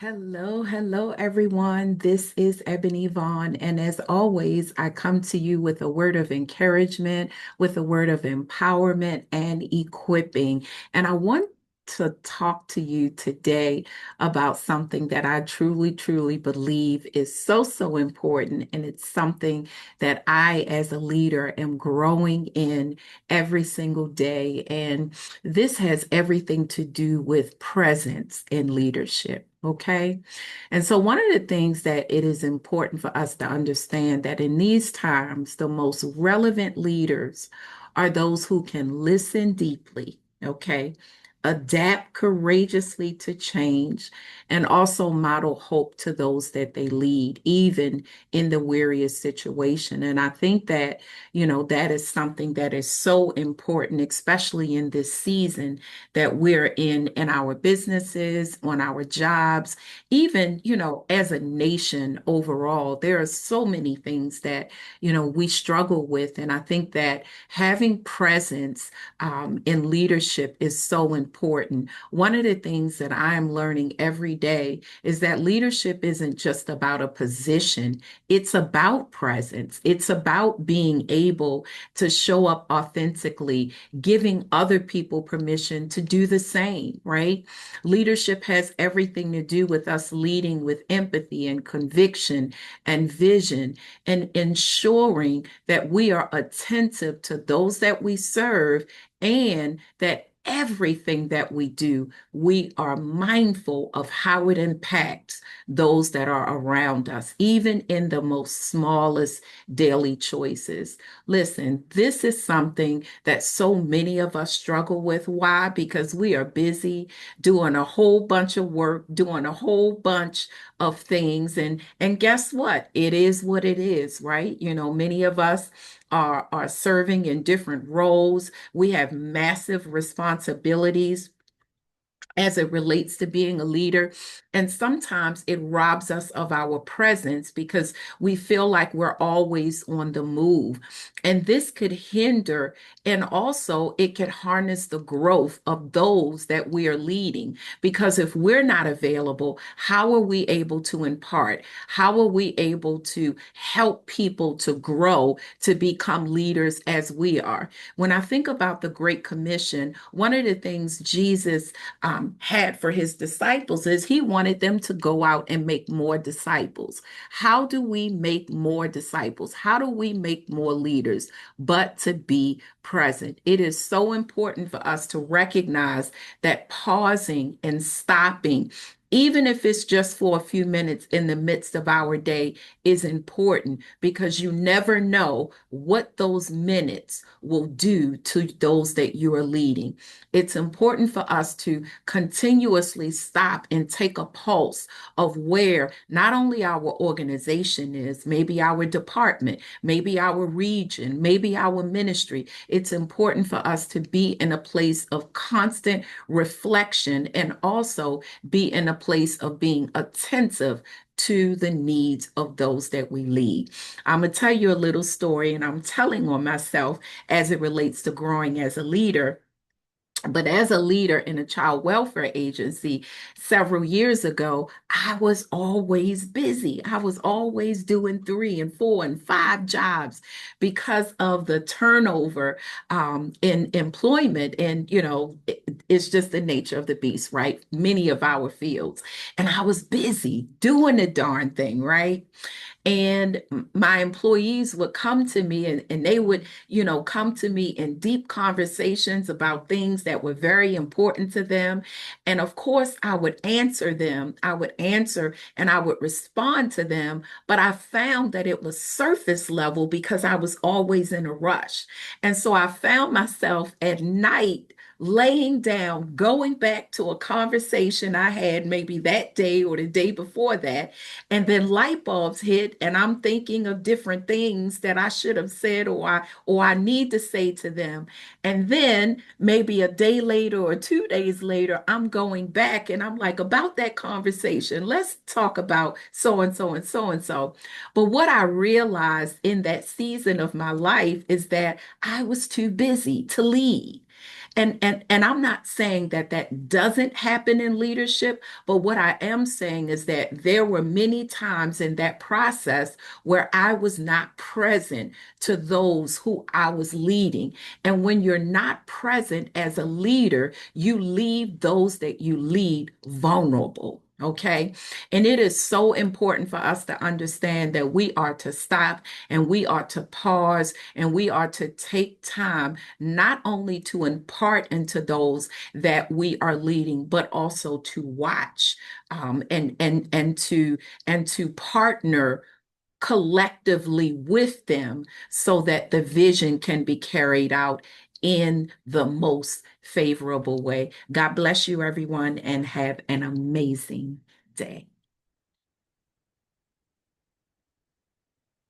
Hello, hello, everyone. This is Ebony Vaughn. And as always, I come to you with a word of encouragement, with a word of empowerment and equipping. And I want to talk to you today about something that I truly, truly believe is so important. And it's something that I, as a leader, am growing in every single day. And this has everything to do with presence in leadership. Okay. And so one of the things that it is important for us to understand that in these times, the most relevant leaders are those who can listen deeply. Okay. Adapt courageously to change and also model hope to those that they lead, even in the weariest situation. And I think that, that is something that is so important, especially in this season that we're in our businesses, on our jobs, even, as a nation overall. There are so many things that, we struggle with. And I think that having presence in leadership is so important. One of the things that I am learning every day is that leadership isn't just about a position, it's about presence. It's about being able to show up authentically, giving other people permission to do the same, right? Leadership has everything to do with us leading with empathy and conviction and vision and ensuring that we are attentive to those that we serve and that everything that we do, we are mindful of how it impacts those that are around us, even in the most smallest daily choices. Listen, this is something that so many of us struggle with. Why? Because we are busy doing a whole bunch of work, doing a whole bunch of things. And guess what? It is what it is, right? Many of us are serving in different roles. We have massive responsibilities as it relates to being a leader. And sometimes it robs us of our presence because we feel like we're always on the move. And this could hinder and also it could harness the growth of those that we are leading. Because if we're not available, how are we able to impart? How are we able to help people to grow, to become leaders as we are? When I think about the Great Commission, one of the things Jesus had for his disciples is he wanted them to go out and make more disciples. How do we make more disciples? How do we make more leaders? But to be present. It is so important for us to recognize that pausing and stopping, even if it's just for a few minutes in the midst of our day, is important because you never know what those minutes will do to those that you are leading. It's important for us to continuously stop and take a pulse of where not only our organization is, maybe our department, maybe our region, maybe our ministry. It's important for us to be in a place of constant reflection and also be in a place of being attentive to the needs of those that we lead. I'm going to tell you a little story, and I'm telling on myself as it relates to growing as a leader. But as a leader in a child welfare agency several years ago, I was always busy. I was always doing 3 and 4 and 5 jobs because of the turnover in employment. And, it's just the nature of the beast, right? Many of our fields. And I was busy doing the darn thing, right? And my employees would come to me and they would, come to me in deep conversations about things that were very important to them. And of course, I would answer them. I would answer and I would respond to them. But I found that it was surface level because I was always in a rush. And so I found myself at night laying down, going back to a conversation I had maybe that day or the day before that, and then light bulbs hit, and I'm thinking of different things that I should have said or I need to say to them. And then maybe a day later or 2 days later, I'm going back and I'm like, about that conversation, let's talk about so and so and so and so. But what I realized in that season of my life is that I was too busy to lead. And I'm not saying that that doesn't happen in leadership, but what I am saying is that there were many times in that process where I was not present to those who I was leading. And when you're not present as a leader, you leave those that you lead vulnerable. Okay. And it is so important for us to understand that we are to stop and we are to pause and we are to take time not only to impart into those that we are leading, but also to watch and to partner collectively with them so that the vision can be carried out in the most favorable way. God bless you, everyone, and have an amazing day.